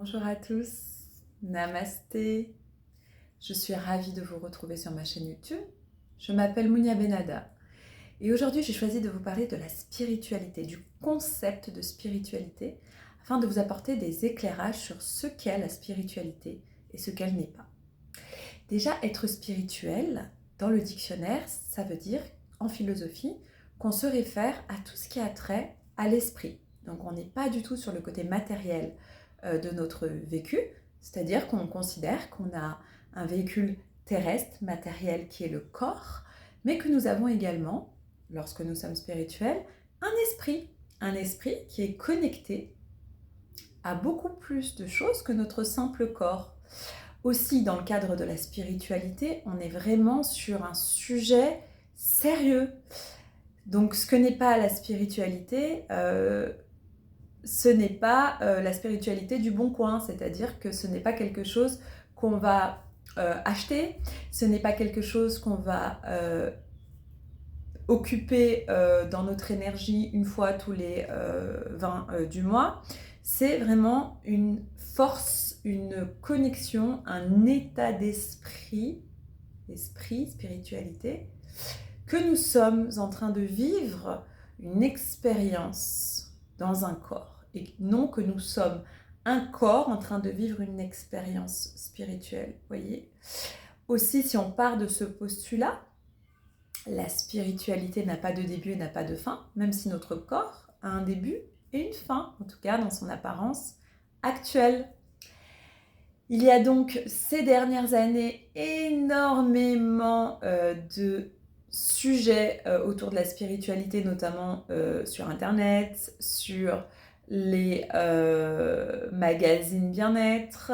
Bonjour à tous, Namasté. Je suis ravie de vous retrouver sur ma chaîne YouTube. Je m'appelle Mounia Benada et aujourd'hui j'ai choisi de vous parler de la spiritualité, du concept de spiritualité, afin de vous apporter des éclairages sur ce qu'est la spiritualité et ce qu'elle n'est pas. Déjà, être spirituel, dans le dictionnaire, ça veut dire, en philosophie, qu'on se réfère à tout ce qui a trait à l'esprit. Donc on n'est pas du tout sur le côté matériel de notre vécu, c'est-à-dire qu'on considère qu'on a un véhicule terrestre, matériel, qui est le corps, mais que nous avons également, lorsque nous sommes spirituels, un esprit qui est connecté à beaucoup plus de choses que notre simple corps. Aussi, dans le cadre de la spiritualité, on est vraiment sur un sujet sérieux. Donc, ce que n'est pas la spiritualité, ce n'est pas la spiritualité du bon coin, c'est-à-dire que ce n'est pas quelque chose qu'on va acheter, ce n'est pas quelque chose qu'on va occuper dans notre énergie une fois tous les 20 du mois. C'est vraiment une force, une connexion, un état d'esprit, spiritualité, que nous sommes en train de vivre une expérience dans un corps. Et non que nous sommes un corps en train de vivre une expérience spirituelle, voyez. Aussi, si on part de ce postulat, la spiritualité n'a pas de début et n'a pas de fin, même si notre corps a un début et une fin, en tout cas dans son apparence actuelle. Il y a donc ces dernières années énormément de sujets autour de la spiritualité, notamment sur Internet, sur les magazines bien-être.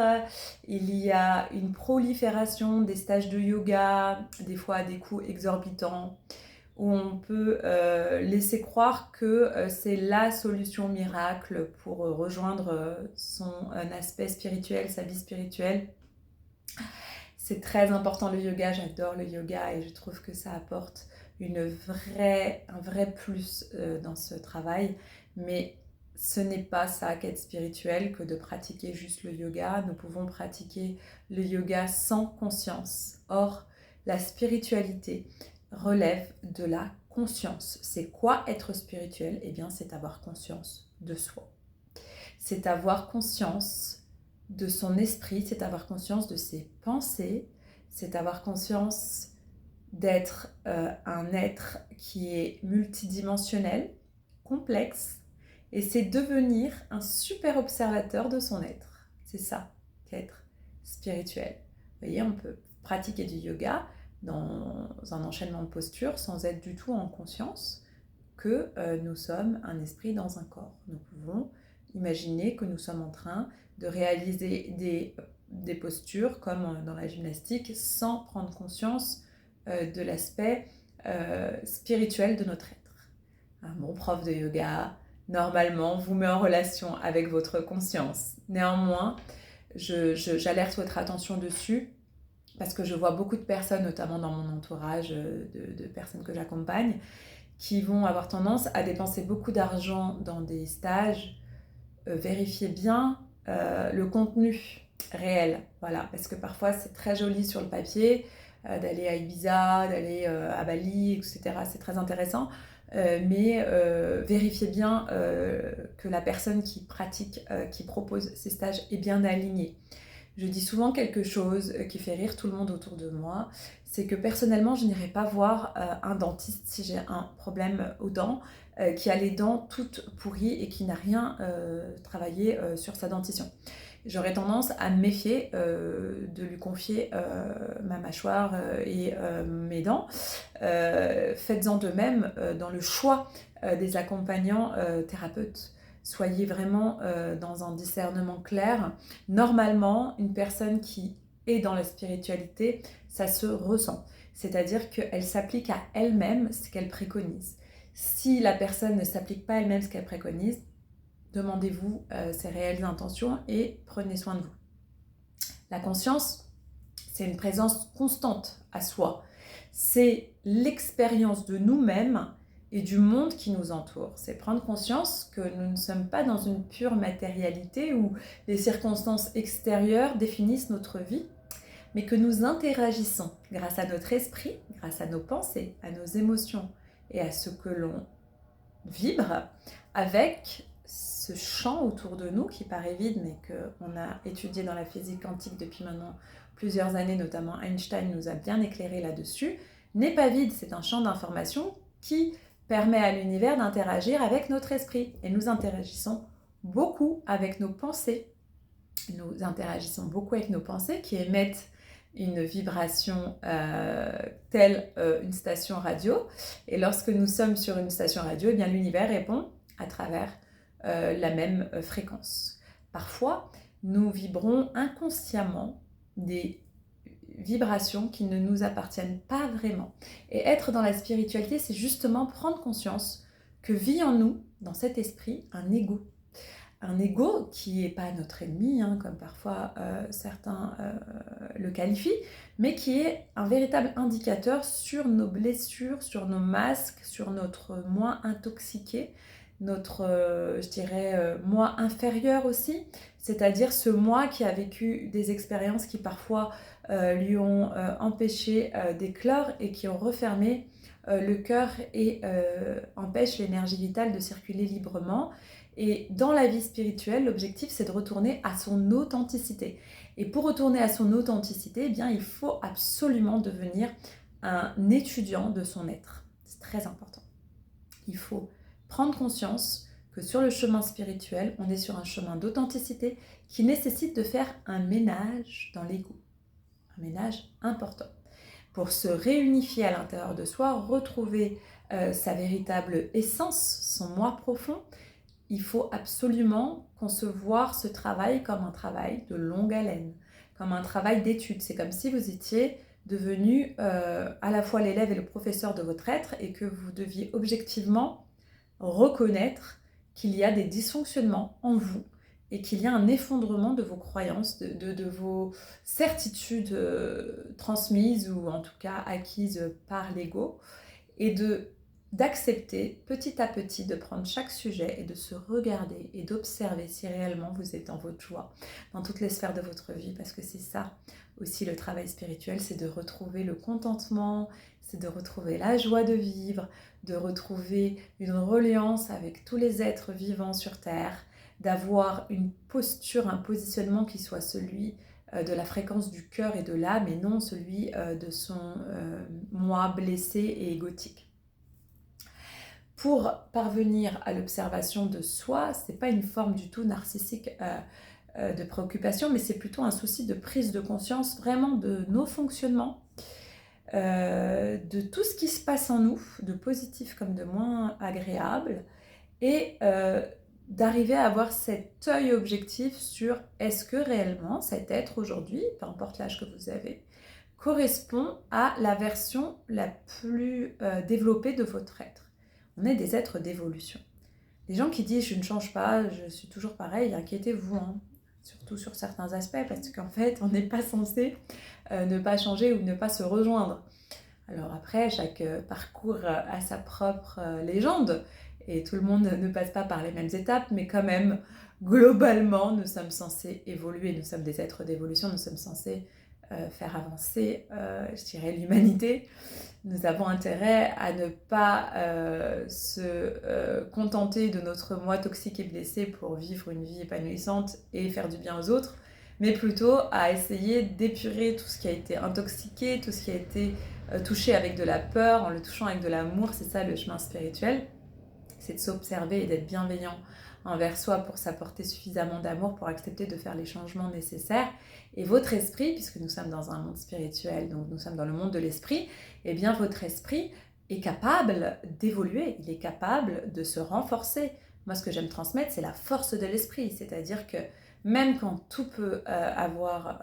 Il y a une prolifération des stages de yoga, des fois à des coûts exorbitants, où on peut laisser croire que c'est la solution miracle pour rejoindre son aspect spirituel, sa vie spirituelle. C'est très important le yoga, j'adore le yoga et je trouve que ça apporte un vrai plus dans ce travail, mais ce n'est pas ça qu'être spirituel que de pratiquer juste le yoga. Nous pouvons pratiquer le yoga sans conscience. Or, la spiritualité relève de la conscience. C'est quoi être spirituel? Eh bien, c'est avoir conscience de soi. C'est avoir conscience de son esprit, c'est avoir conscience de ses pensées, c'est avoir conscience d'être un être qui est multidimensionnel, complexe, et c'est devenir un super observateur de son être. C'est ça qu'être spirituel. Vous voyez, on peut pratiquer du yoga dans un enchaînement de postures sans être du tout en conscience que nous sommes un esprit dans un corps. Nous pouvons imaginer que nous sommes en train de réaliser des postures comme dans la gymnastique sans prendre conscience de l'aspect spirituel de notre être. Un bon prof de yoga, normalement, vous met en relation avec votre conscience. Néanmoins, j'alerte votre attention dessus parce que je vois beaucoup de personnes, notamment dans mon entourage de personnes que j'accompagne, qui vont avoir tendance à dépenser beaucoup d'argent dans des stages. Vérifiez bien le contenu réel, voilà, parce que parfois c'est très joli sur le papier, d'aller à Ibiza, d'aller à Bali, etc. C'est très intéressant, mais vérifiez bien que la personne qui pratique, qui propose ces stages est bien alignée. Je dis souvent quelque chose qui fait rire tout le monde autour de moi, c'est que personnellement, je n'irai pas voir un dentiste si j'ai un problème aux dents, qui a les dents toutes pourries et qui n'a rien travaillé sur sa dentition. J'aurais tendance à me méfier de lui confier ma mâchoire et mes dents. Faites-en de même dans le choix des accompagnants thérapeutes. Soyez vraiment dans un discernement clair. Normalement, une personne qui est dans la spiritualité, ça se ressent. C'est-à-dire qu'elle s'applique à elle-même ce qu'elle préconise. Si la personne ne s'applique pas à elle-même ce qu'elle préconise, demandez-vous ses réelles intentions et prenez soin de vous. La conscience, c'est une présence constante à soi. C'est l'expérience de nous-mêmes et du monde qui nous entoure. C'est prendre conscience que nous ne sommes pas dans une pure matérialité où les circonstances extérieures définissent notre vie, mais que nous interagissons grâce à notre esprit, grâce à nos pensées, à nos émotions et à ce que l'on vibre avec ce champ autour de nous qui paraît vide, mais qu'on a étudié dans la physique quantique depuis maintenant plusieurs années, notamment Einstein nous a bien éclairé là-dessus, n'est pas vide, c'est un champ d'information qui permet à l'univers d'interagir avec notre esprit. Et nous interagissons beaucoup avec nos pensées. Nous interagissons beaucoup avec nos pensées qui émettent une vibration telle une station radio. Et lorsque nous sommes sur une station radio, eh bien, l'univers répond à travers la même fréquence. Parfois, nous vibrons inconsciemment des vibrations qui ne nous appartiennent pas vraiment. Et être dans la spiritualité, c'est justement prendre conscience que vit en nous, dans cet esprit, un ego. Un ego qui n'est pas notre ennemi, comme parfois certains le qualifient, mais qui est un véritable indicateur sur nos blessures, sur nos masques, sur notre moi intoxiqué, notre, moi inférieur aussi, c'est-à-dire ce moi qui a vécu des expériences qui parfois lui ont empêché d'éclore et qui ont refermé le cœur et empêchent l'énergie vitale de circuler librement. Et dans la vie spirituelle, l'objectif, c'est de retourner à son authenticité. Et pour retourner à son authenticité, eh bien, il faut absolument devenir un étudiant de son être. C'est très important. Il faut prendre conscience que sur le chemin spirituel, on est sur un chemin d'authenticité qui nécessite de faire un ménage dans l'ego. Un ménage important. Pour se réunifier à l'intérieur de soi, retrouver sa véritable essence, son moi profond, il faut absolument concevoir ce travail comme un travail de longue haleine, comme un travail d'étude. C'est comme si vous étiez devenu à la fois l'élève et le professeur de votre être et que vous deviez objectivement reconnaître qu'il y a des dysfonctionnements en vous et qu'il y a un effondrement de vos croyances, de vos certitudes transmises ou en tout cas acquises par l'ego et d'accepter petit à petit de prendre chaque sujet et de se regarder et d'observer si réellement vous êtes dans votre joie, dans toutes les sphères de votre vie, parce que c'est ça aussi le travail spirituel, c'est de retrouver le contentement, c'est de retrouver la joie de vivre, de retrouver une reliance avec tous les êtres vivants sur Terre, d'avoir une posture, un positionnement qui soit celui de la fréquence du cœur et de l'âme et non celui de son moi blessé et égotique. Pour parvenir à l'observation de soi, ce n'est pas une forme du tout narcissique de préoccupation, mais c'est plutôt un souci de prise de conscience vraiment de nos fonctionnements, de tout ce qui se passe en nous, de positif comme de moins agréable, et d'arriver à avoir cet œil objectif sur est-ce que réellement cet être aujourd'hui, peu importe l'âge que vous avez, correspond à la version la plus développée de votre être. On est des êtres d'évolution. Les gens qui disent « je ne change pas, je suis toujours pareil », inquiétez-vous, surtout sur certains aspects, parce qu'en fait, on n'est pas censé ne pas changer ou ne pas se rejoindre. Alors après, chaque parcours a sa propre légende, et tout le monde ne passe pas par les mêmes étapes, mais quand même, globalement, nous sommes censés évoluer, nous sommes des êtres d'évolution, nous sommes censés faire avancer, l'humanité. Nous avons intérêt à ne pas se contenter de notre moi toxique et blessé pour vivre une vie épanouissante et faire du bien aux autres, mais plutôt à essayer d'épurer tout ce qui a été intoxiqué, tout ce qui a été touché avec de la peur, en le touchant avec de l'amour. C'est ça le chemin spirituel, c'est de s'observer et d'être bienveillant envers soi pour s'apporter suffisamment d'amour pour accepter de faire les changements nécessaires. Et votre esprit, puisque nous sommes dans un monde spirituel, donc nous sommes dans le monde de l'esprit, eh bien votre esprit est capable d'évoluer, il est capable de se renforcer. Moi, ce que j'aime transmettre, c'est la force de l'esprit, c'est-à-dire que même quand tout peut avoir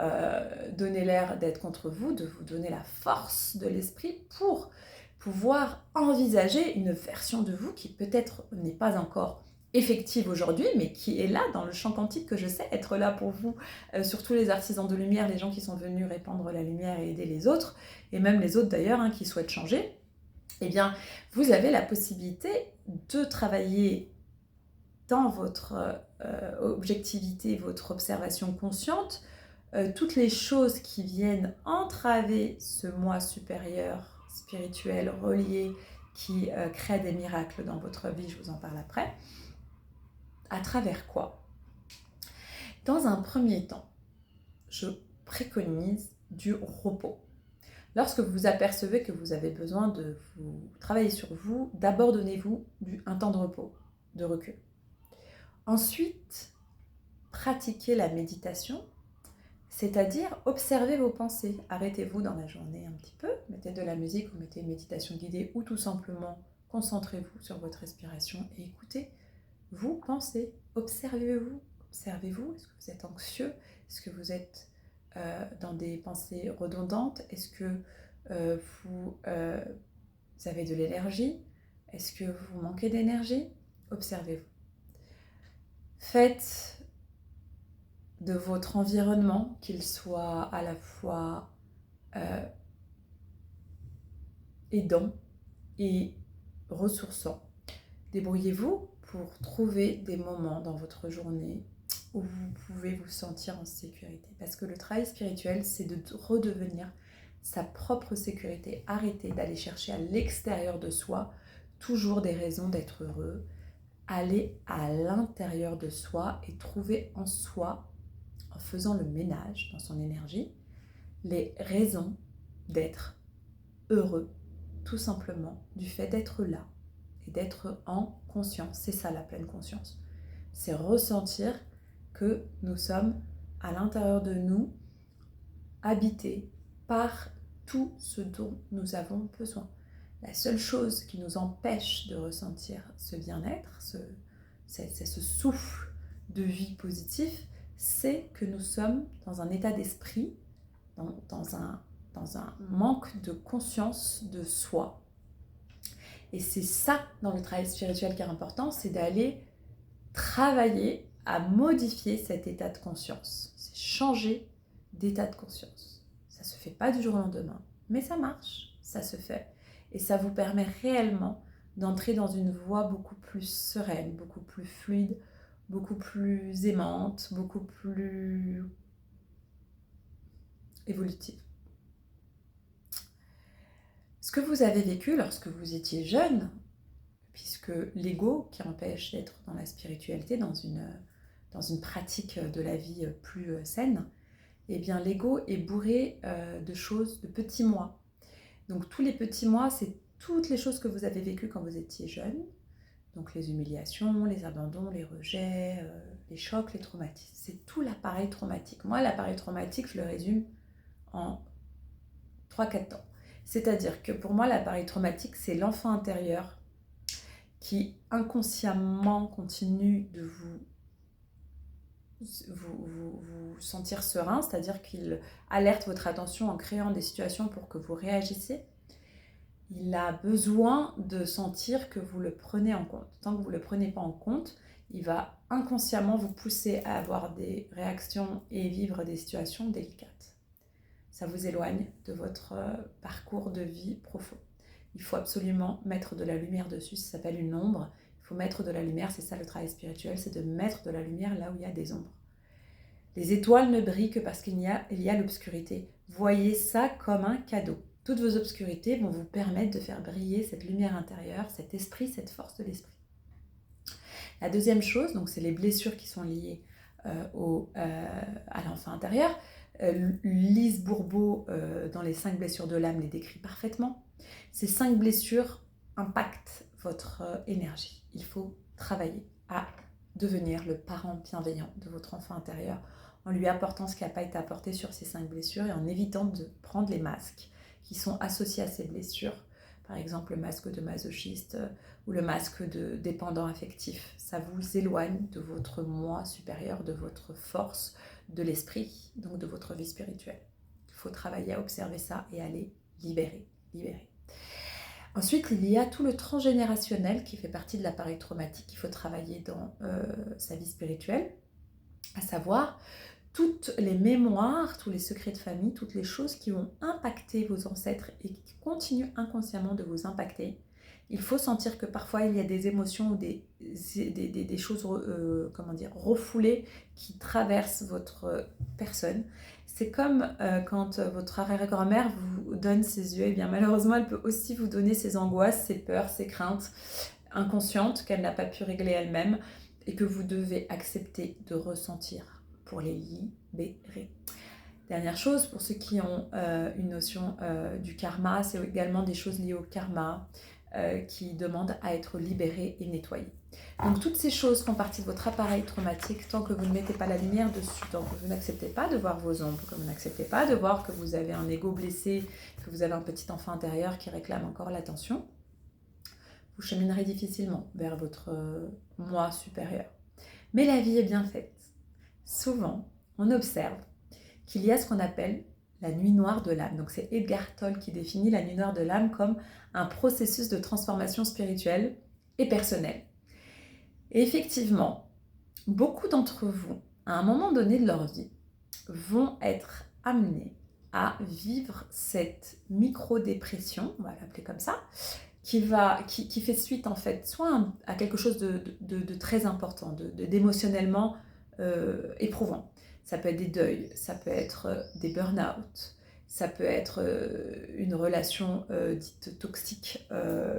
donné l'air d'être contre vous, de vous donner la force de l'esprit pour pouvoir envisager une version de vous qui peut-être n'est pas encore effective aujourd'hui, mais qui est là dans le champ quantique, que je sais être là pour vous, surtout les artisans de lumière, les gens qui sont venus répandre la lumière et aider les autres, et même les autres d'ailleurs qui souhaitent changer. eh bien, vous avez la possibilité de travailler dans votre objectivité, votre observation consciente, toutes les choses qui viennent entraver ce moi supérieur, spirituel, relié, qui crée des miracles dans votre vie, je vous en parle après. À travers quoi? Dans un premier temps, je préconise du repos. Lorsque vous apercevez que vous avez besoin de vous travailler sur vous, d'abord donnez-vous un temps de repos, de recul. Ensuite, pratiquez la méditation, c'est-à-dire observez vos pensées. Arrêtez-vous dans la journée un petit peu, mettez de la musique ou mettez une méditation guidée ou tout simplement concentrez-vous sur votre respiration et écoutez, vous pensez, observez-vous. Observez-vous, est-ce que vous êtes anxieux? Est-ce que vous êtes dans des pensées redondantes? Est-ce que vous avez de l'énergie? Est-ce que vous manquez d'énergie? Observez-vous. Faites de votre environnement, qu'il soit à la fois aidant et ressourçant. Débrouillez-vous pour trouver des moments dans votre journée où vous pouvez vous sentir en sécurité. Parce que le travail spirituel, c'est de redevenir sa propre sécurité. Arrêtez d'aller chercher à l'extérieur de soi toujours des raisons d'être heureux. Allez à l'intérieur de soi et trouver en soi, en faisant le ménage dans son énergie, les raisons d'être heureux, tout simplement du fait d'être là et d'être en conscience. C'est ça la pleine conscience. C'est ressentir que nous sommes à l'intérieur de nous, habités par tout ce dont nous avons besoin. La seule chose qui nous empêche de ressentir ce bien-être, c'est ce souffle de vie positif, c'est que nous sommes dans un état d'esprit, dans un manque de conscience de soi. Et c'est ça, dans le travail spirituel, qui est important, c'est d'aller travailler à modifier cet état de conscience. C'est changer d'état de conscience. Ça ne se fait pas du jour au lendemain, mais ça marche, ça se fait. Et ça vous permet réellement d'entrer dans une voie beaucoup plus sereine, beaucoup plus fluide, beaucoup plus aimante, beaucoup plus évolutive. Ce que vous avez vécu lorsque vous étiez jeune, puisque l'ego qui empêche d'être dans la spiritualité, dans une pratique de la vie plus saine, eh bien l'ego est bourré de choses, de petits moi. Donc tous les petits moi, c'est toutes les choses que vous avez vécues quand vous étiez jeune, donc les humiliations, les abandons, les rejets, les chocs, les traumatismes. C'est tout l'appareil traumatique. Moi, l'appareil traumatique, je le résume en 3-4 temps. C'est-à-dire que pour moi, l'appareil traumatique, c'est l'enfant intérieur qui inconsciemment continue de vous sentir serein, c'est-à-dire qu'il alerte votre attention en créant des situations pour que vous réagissiez. Il a besoin de sentir que vous le prenez en compte. Tant que vous ne le prenez pas en compte, il va inconsciemment vous pousser à avoir des réactions et vivre des situations délicates. Ça vous éloigne de votre parcours de vie profond. Il faut absolument mettre de la lumière dessus, ça s'appelle une ombre. Il faut mettre de la lumière, c'est ça le travail spirituel, c'est de mettre de la lumière là où il y a des ombres. Les étoiles ne brillent que parce qu'il y a l'obscurité. Voyez ça comme un cadeau. Toutes vos obscurités vont vous permettre de faire briller cette lumière intérieure, cet esprit, cette force de l'esprit. La deuxième chose, donc c'est les blessures qui sont liées à l'enfant intérieur. Lise Bourbeau, dans les 5 blessures de l'âme, les décrit parfaitement. Ces 5 blessures impactent votre énergie. Il faut travailler à devenir le parent bienveillant de votre enfant intérieur en lui apportant ce qui n'a pas été apporté sur ces 5 blessures et en évitant de prendre les masques qui sont associés à ces blessures. Par exemple, le masque de masochiste ou le masque de dépendant affectif. Ça vous éloigne de votre moi supérieur, de votre force, de l'esprit, donc de votre vie spirituelle. Il faut travailler à observer ça et à les libérer. Ensuite, il y a tout le transgénérationnel qui fait partie de l'appareil traumatique qu'il faut travailler dans sa vie spirituelle, à savoir toutes les mémoires, tous les secrets de famille, toutes les choses qui ont impacté vos ancêtres et qui continuent inconsciemment de vous impacter. Il faut sentir que parfois il y a des émotions ou des choses refoulées qui traversent votre personne. C'est comme quand votre arrière-grand-mère vous donne ses yeux, et bien malheureusement elle peut aussi vous donner ses angoisses, ses peurs, ses craintes inconscientes qu'elle n'a pas pu régler elle-même et que vous devez accepter de ressentir pour les libérer. Dernière chose, pour ceux qui ont une notion du karma, c'est également des choses liées au karma qui demandent à être libérées et nettoyées. Donc toutes ces choses font partie de votre appareil traumatique tant que vous ne mettez pas la lumière dessus, tant que vous n'acceptez pas de voir vos ombres, que vous n'acceptez pas de voir que vous avez un ego blessé, que vous avez un petit enfant intérieur qui réclame encore l'attention, vous cheminerez difficilement vers votre moi supérieur. Mais la vie est bien faite. Souvent, on observe qu'il y a ce qu'on appelle la nuit noire de l'âme. Donc c'est Edgar Tolle qui définit la nuit noire de l'âme comme un processus de transformation spirituelle et personnelle. Et effectivement, beaucoup d'entre vous, à un moment donné de leur vie, vont être amenés à vivre cette micro-dépression, on va l'appeler comme ça, qui fait suite en fait soit à quelque chose de très important, d'émotionnellement éprouvant. Ça peut être des deuils, ça peut être des burn-out, ça peut être une relation dite toxique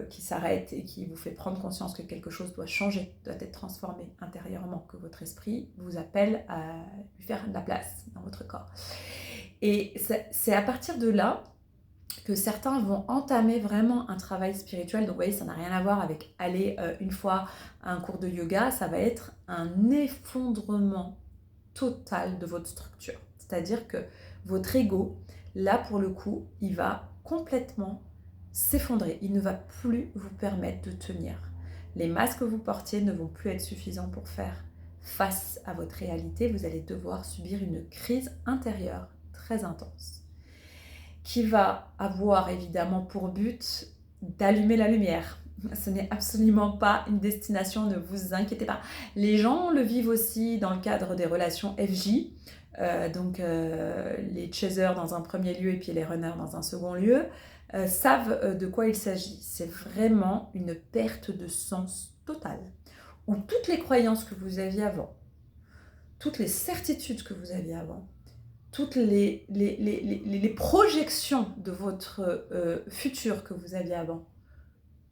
qui s'arrête et qui vous fait prendre conscience que quelque chose doit changer, doit être transformé intérieurement, que votre esprit vous appelle à lui faire de la place dans votre corps. Et c'est à partir de là que certains vont entamer vraiment un travail spirituel. Donc vous voyez, ça n'a rien à voir avec aller une fois à un cours de yoga, ça va être un effondrement total de votre structure. C'est-à-dire que votre ego, là pour le coup, il va complètement s'effondrer. Il ne va plus vous permettre de tenir. Les masques que vous portiez ne vont plus être suffisants pour faire face à votre réalité. Vous allez devoir subir une crise intérieure très intense qui va avoir évidemment pour but d'allumer la lumière. Ce n'est absolument pas une destination, ne vous inquiétez pas. Les gens le vivent aussi dans le cadre des relations FJ, les chasers dans un premier lieu et puis les runners dans un second lieu, savent de quoi il s'agit. C'est vraiment une perte de sens totale, où toutes les croyances que vous aviez avant, toutes les certitudes que vous aviez avant, toutes les projections de votre futur que vous aviez avant,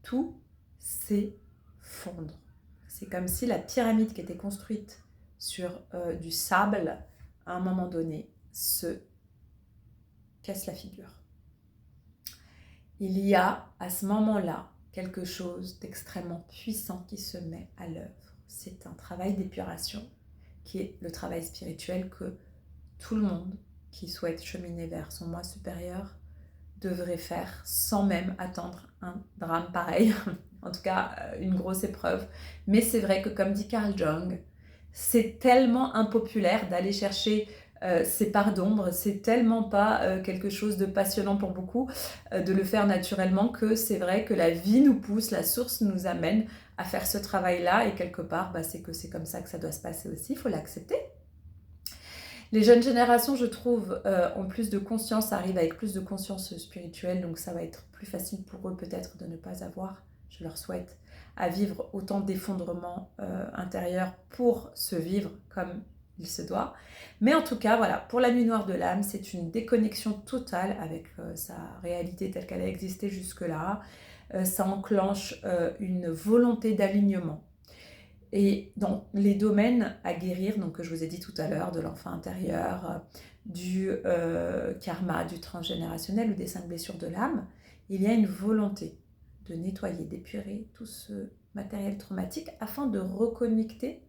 tout s'effondre. C'est comme si la pyramide qui était construite sur du sable, à un moment donné, se casse la figure. Il y a à ce moment-là quelque chose d'extrêmement puissant qui se met à l'œuvre. C'est un travail d'épuration qui est le travail spirituel que tout le monde qui souhaite cheminer vers son moi supérieur devrait faire sans même attendre un drame pareil. En tout cas, une grosse épreuve. Mais c'est vrai que comme dit Carl Jung, c'est tellement impopulaire d'aller chercher ces parts d'ombre, c'est tellement pas quelque chose de passionnant pour beaucoup de le faire naturellement que c'est vrai que la vie nous pousse, la source nous amène à faire ce travail-là et quelque part, c'est que c'est comme ça que ça doit se passer aussi, il faut l'accepter. Les jeunes générations, je trouve, ont plus de conscience, arrivent avec plus de conscience spirituelle, donc ça va être plus facile pour eux peut-être de ne pas avoir, je leur souhaite, à vivre autant d'effondrements intérieurs pour se vivre comme il se doit. Mais en tout cas, voilà, pour la nuit noire de l'âme, c'est une déconnexion totale avec sa réalité telle qu'elle a existé jusque-là. Ça enclenche une volonté d'alignement. Et dans les domaines à guérir, donc que je vous ai dit tout à l'heure, de l'enfant intérieur, du karma, du transgénérationnel ou des 5 blessures de l'âme, il y a une volonté de nettoyer, d'épurer tout ce matériel traumatique afin de reconnecter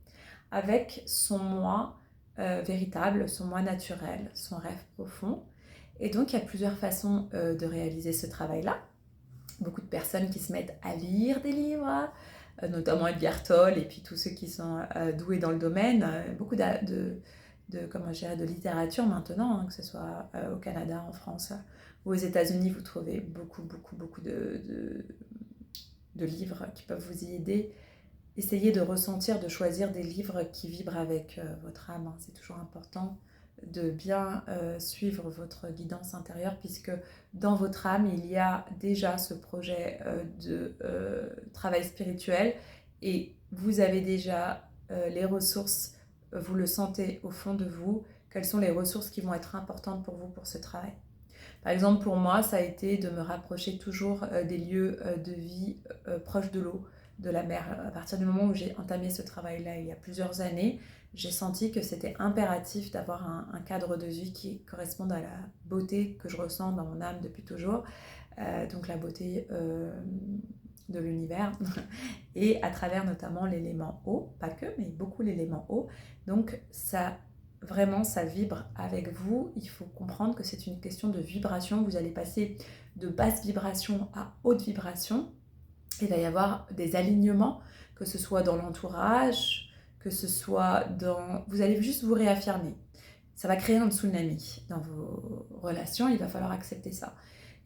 avec son moi véritable, son moi naturel, son rêve profond. Et donc il y a plusieurs façons de réaliser ce travail-là. Beaucoup de personnes qui se mettent à lire des livres, notamment Edgar Tolle et puis tous ceux qui sont doués dans le domaine, beaucoup de littérature maintenant, que ce soit au Canada, en France ou aux États-Unis, vous trouvez beaucoup de livres qui peuvent vous y aider. Essayez de ressentir, de choisir des livres qui vibrent avec votre âme, c'est toujours important de bien suivre votre guidance intérieure, puisque dans votre âme, il y a déjà ce projet de travail spirituel et vous avez déjà les ressources, vous le sentez au fond de vous, quelles sont les ressources qui vont être importantes pour vous pour ce travail. Par exemple, pour moi, ça a été de me rapprocher toujours des lieux de vie proches de l'eau, de la mer. À partir du moment où j'ai entamé ce travail-là il y a plusieurs années, j'ai senti que c'était impératif d'avoir un cadre de vie qui corresponde à la beauté que je ressens dans mon âme depuis toujours, donc la beauté de l'univers, et à travers notamment l'élément eau, pas que, mais beaucoup l'élément eau. Donc ça, vraiment, ça vibre avec vous. Il faut comprendre que c'est une question de vibration. Vous allez passer de basse vibration à haute vibration. Il va y avoir des alignements, que ce soit dans l'entourage, que ce soit dans... Vous allez juste vous réaffirmer. Ça va créer un tsunami dans vos relations, il va falloir accepter ça.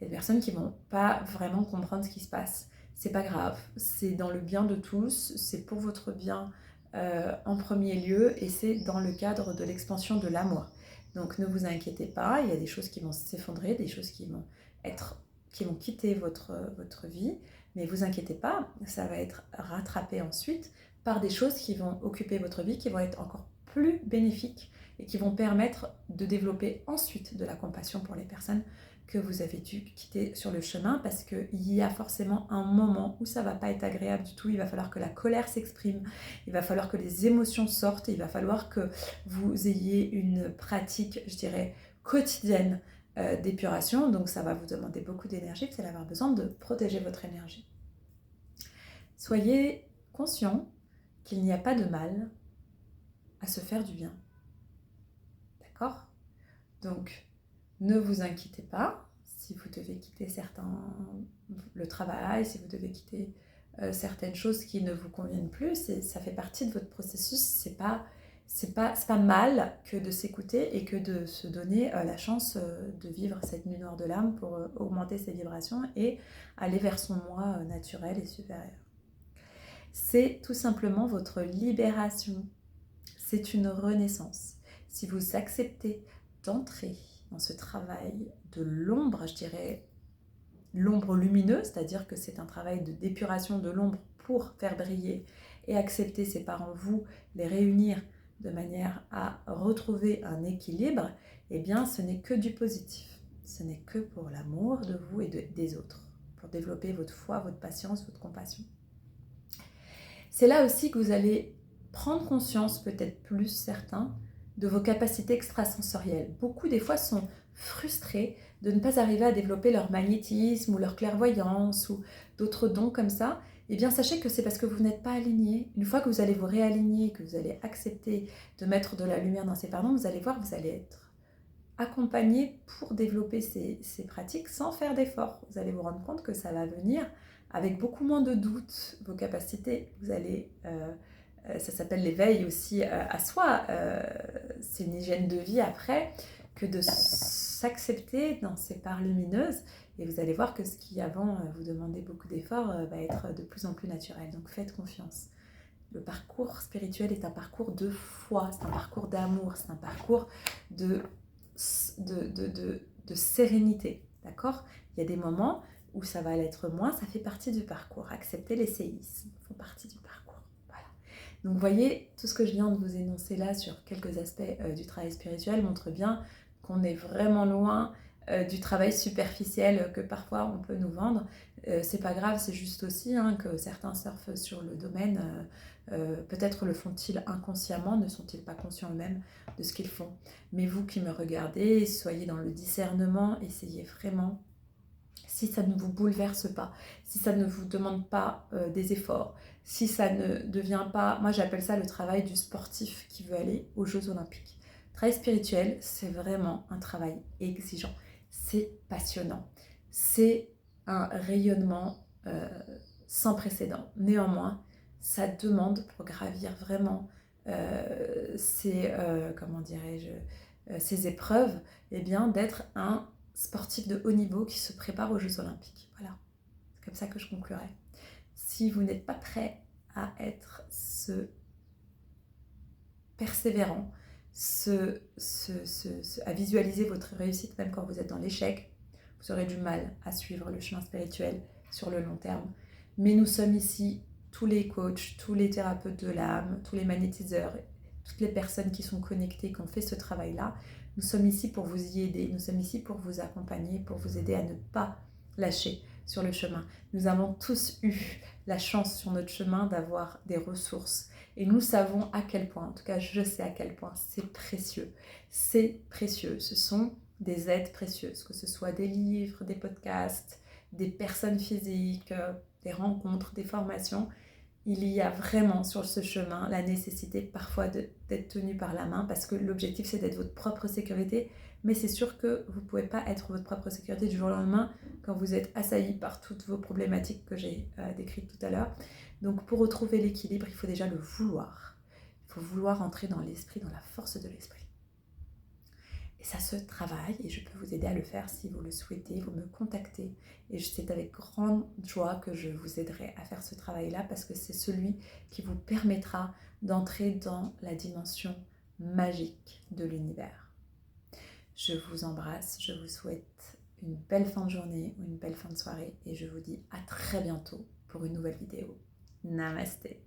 Il y a des personnes qui ne vont pas vraiment comprendre ce qui se passe. C'est pas grave, c'est dans le bien de tous, c'est pour votre bien en premier lieu et c'est dans le cadre de l'expansion de l'amour. Donc ne vous inquiétez pas, il y a des choses qui vont s'effondrer, des choses qui vont quitter votre vie, mais vous inquiétez pas, ça va être rattrapé ensuite par des choses qui vont occuper votre vie, qui vont être encore plus bénéfiques et qui vont permettre de développer ensuite de la compassion pour les personnes que vous avez dû quitter sur le chemin, parce qu'il y a forcément un moment où ça ne va pas être agréable du tout. Il va falloir que la colère s'exprime, il va falloir que les émotions sortent, il va falloir que vous ayez une pratique, je dirais, quotidienne d'épuration. Donc ça va vous demander beaucoup d'énergie, vous allez avoir besoin de protéger votre énergie. Soyez conscient qu'il n'y a pas de mal à se faire du bien. D'accord ? Donc, ne vous inquiétez pas si vous devez quitter le travail, si vous devez quitter certaines choses qui ne vous conviennent plus. Ça fait partie de votre processus. C'est pas mal que de s'écouter et que de se donner la chance de vivre cette nuit noire de l'âme pour augmenter ses vibrations et aller vers son moi naturel et supérieur. C'est tout simplement votre libération. C'est une renaissance. Si vous acceptez d'entrer dans ce travail de l'ombre, je dirais l'ombre lumineuse, c'est-à-dire que c'est un travail de d'épuration de l'ombre pour faire briller et accepter ces parts en vous, les réunir de manière à retrouver un équilibre, eh bien ce n'est que du positif. Ce n'est que pour l'amour de vous et des autres, pour développer votre foi, votre patience, votre compassion. C'est là aussi que vous allez prendre conscience, peut-être plus certains, de vos capacités extrasensorielles. Beaucoup des fois sont frustrés de ne pas arriver à développer leur magnétisme ou leur clairvoyance ou d'autres dons comme ça. Eh bien sachez que c'est parce que vous n'êtes pas aligné. Une fois que vous allez vous réaligner, que vous allez accepter de mettre de la lumière dans ces pardons, vous allez voir, vous allez être accompagné pour développer ces pratiques sans faire d'efforts. Vous allez vous rendre compte que ça va venir avec beaucoup moins de doutes, vos capacités. Vous allez, ça s'appelle l'éveil aussi à soi. C'est une hygiène de vie après que de s'accepter dans ces parts lumineuses. Et vous allez voir que ce qui avant vous demandait beaucoup d'efforts va être de plus en plus naturel. Donc faites confiance. Le parcours spirituel est un parcours de foi, c'est un parcours d'amour, c'est un parcours de sérénité. D'accord ? Il y a des moments où ça va l'être moins, ça fait partie du parcours. Accepter les séismes font partie du parcours. Voilà. Donc vous voyez, tout ce que je viens de vous énoncer là sur quelques aspects du travail spirituel montre bien qu'on est vraiment loin du travail superficiel que parfois on peut nous vendre. C'est pas grave, c'est juste aussi que certains surfent sur le domaine. Peut-être le font-ils inconsciemment, ne sont-ils pas conscients eux-mêmes de ce qu'ils font. Mais vous qui me regardez, soyez dans le discernement, essayez vraiment. Si ça ne vous bouleverse pas, si ça ne vous demande pas des efforts, si ça ne devient pas, moi j'appelle ça le travail du sportif qui veut aller aux Jeux Olympiques. Le travail spirituel, c'est vraiment un travail exigeant, c'est passionnant, c'est un rayonnement sans précédent. Néanmoins, ça demande pour gravir vraiment ces épreuves, eh bien, d'être un sportif de haut niveau qui se prépare aux Jeux Olympiques. Voilà, c'est comme ça que je conclurai. Si vous n'êtes pas prêt à être ce persévérant, à visualiser votre réussite même quand vous êtes dans l'échec, vous aurez du mal à suivre le chemin spirituel sur le long terme. Mais nous sommes ici, tous les coachs, tous les thérapeutes de l'âme, tous les magnétiseurs, toutes les personnes qui sont connectées, qui ont fait ce travail-là. Nous sommes ici pour vous y aider, nous sommes ici pour vous accompagner, pour vous aider à ne pas lâcher sur le chemin. Nous avons tous eu la chance sur notre chemin d'avoir des ressources. Et nous savons à quel point, en tout cas je sais à quel point c'est précieux. C'est précieux, ce sont des aides précieuses, que ce soit des livres, des podcasts, des personnes physiques, des rencontres, des formations. Il y a vraiment sur ce chemin la nécessité parfois d'être tenu par la main parce que l'objectif c'est d'être votre propre sécurité, mais c'est sûr que vous ne pouvez pas être votre propre sécurité du jour au lendemain quand vous êtes assailli par toutes vos problématiques que j'ai décrites tout à l'heure. Donc pour retrouver l'équilibre, il faut déjà le vouloir. Il faut vouloir entrer dans l'esprit, dans la force de l'esprit. Et ça se travaille et je peux vous aider à le faire si vous le souhaitez, vous me contactez. Et c'est avec grande joie que je vous aiderai à faire ce travail-là parce que c'est celui qui vous permettra d'entrer dans la dimension magique de l'univers. Je vous embrasse, je vous souhaite une belle fin de journée ou une belle fin de soirée et je vous dis à très bientôt pour une nouvelle vidéo. Namasté.